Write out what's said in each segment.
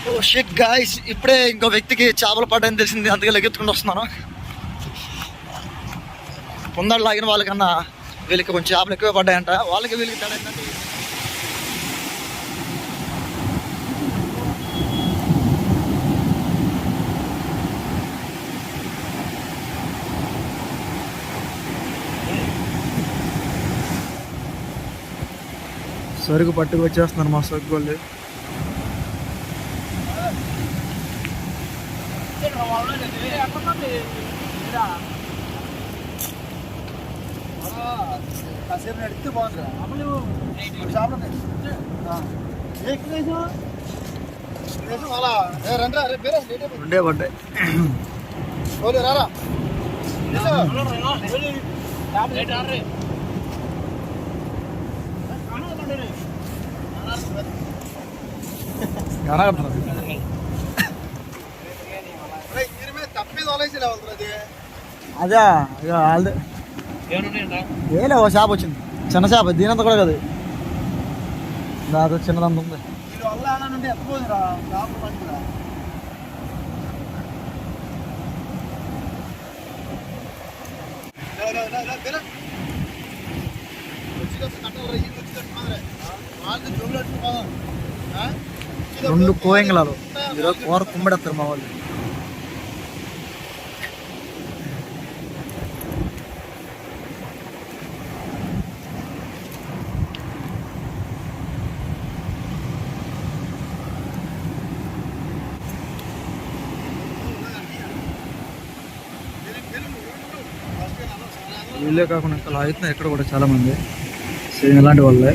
Oh shit guys, ఇప్పుడే ఇంకో వ్యక్తికి చేపలు పడ్డాయని తెలిసింది, అందుకే లెగ్గెత్తుకుంటూ వస్తున్నాను. ముందడు లాగిన వాళ్ళకన్నా వీళ్ళకి కొంచెం చేపలు ఎక్కువ పడ్డాయంట. వాళ్ళకి వీళ్ళకి తేడా ఏంటంటే సరుకు పట్టుకు వచ్చేస్తున్నారు మా సరుకు వాళ్ళు. కాసేపు నడిస్తే బాగుంది. రెండే పడ్డాయి. రారా అదే ఏలే ఓ చేప వచ్చింది, చిన్న చేప, దీనంత కూడా కదా, దాదాపు చిన్నదంత ఉంది. రెండు కోయంగలాలు ఈరోజు కూర కుమ్మడేస్తారు మా వాళ్ళు. వీళ్ళే కాకుండా ఇంకా లాగుతున్నారు ఇక్కడ కూడా చాలా మంది సేమ్ ఇలాంటి వాళ్ళే.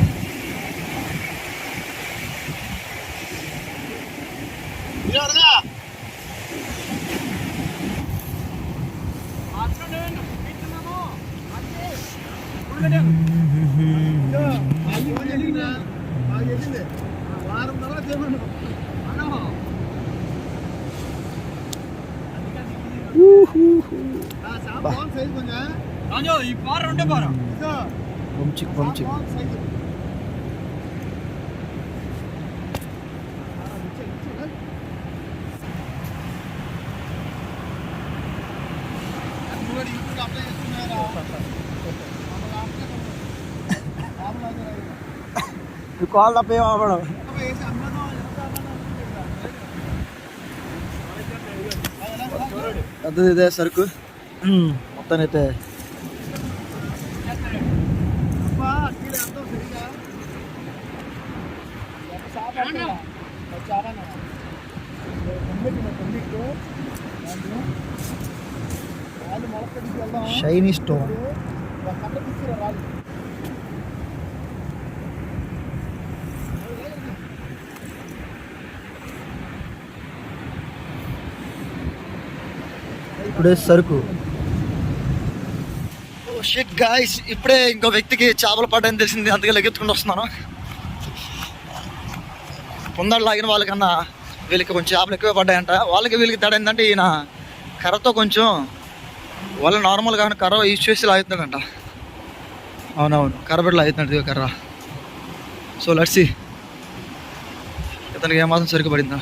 కాల్ తప్ప ఏం అవ్వడం. పెద్దది ఇదే సరుకు మొత్తానైతే. షైనీ స్టోన్ ఇప్పుడే సరుకు. ఓ షిట్ గాయ్స్, ఇప్పుడే ఇంకో వ్యక్తికి చేపలు పడ్డాయని తెలిసింది, అందుకే లెగ్గెత్తుకుంటూ వస్తున్నాను. ముందడు లాగిన వాళ్ళకన్నా వీళ్ళకి కొంచెం చేపలు ఎక్కువ పడ్డాయంట. వాళ్ళకి వీళ్ళకి తేడా ఏంటంటే ఈయన కర్రతో కొంచెం వాళ్ళ నార్మల్గా కర్ర యూజ్ చేసి లాగుతున్నాడంట. అవునవును, కర్ర పెట్టి లాగుతున్నాడు కర్ర. సో లెట్స్ సీ ఇతనికి ఏమాత్రం సరుకు పడిందా.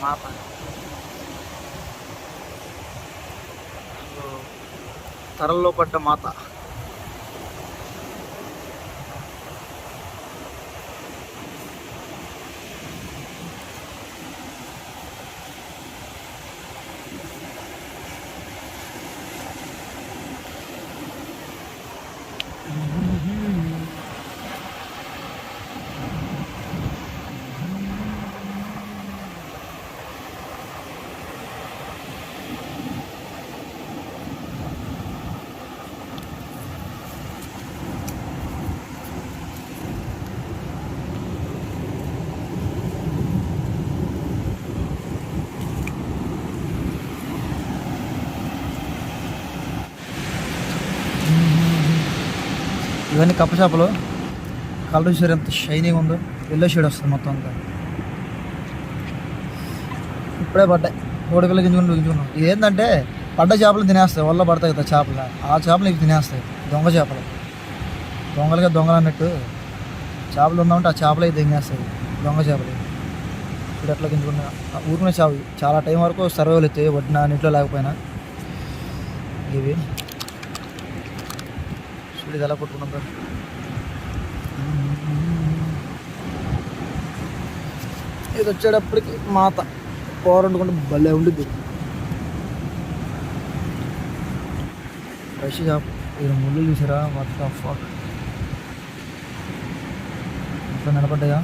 మాత తరల్లో పడ్డ మాత. ఇవన్నీ కప్ప చేపలు. కలర్ చూసారు ఎంత షైనింగ్ ఉందో, ఎల్లో షేడ్ వస్తుంది మొత్తం అంతా. ఇప్పుడే పడ్డాయి, ఓడికలు గింజుకున్నాం. ఏంటంటే పడ్డ చేపలు తినేస్తాయి, వల్ల పడతాయి కదా చేపలు, ఆ చేపలు ఇవి తినేస్తాయి. దొంగ చేపలు, దొంగలుగా దొంగలు అన్నట్టు చేపలు ఉందామంటే ఆ చేపలు అయితే తినేస్తాయి, దొంగ చేపలు. ఇప్పుడు ఎట్లా గింజుకున్నా ఊరుకునే చేప. చాలా టైం వరకు సర్వైవల్ అవుతాయి వడ్డిన నీటిలో లేకపోయినా. ఇవి చూడు ఇది ఎలా పట్టుకున్నాం సార్. ఇది వచ్చేటప్పటికి మాత కూర వండుకుంటే భలే ఉండిద్ది. ఫ్రెష్ చేప. ఇది ముళ్ళు చూసారా, మొత్తం ఫాక్ ఇట్లా నిలబడ్డాయా.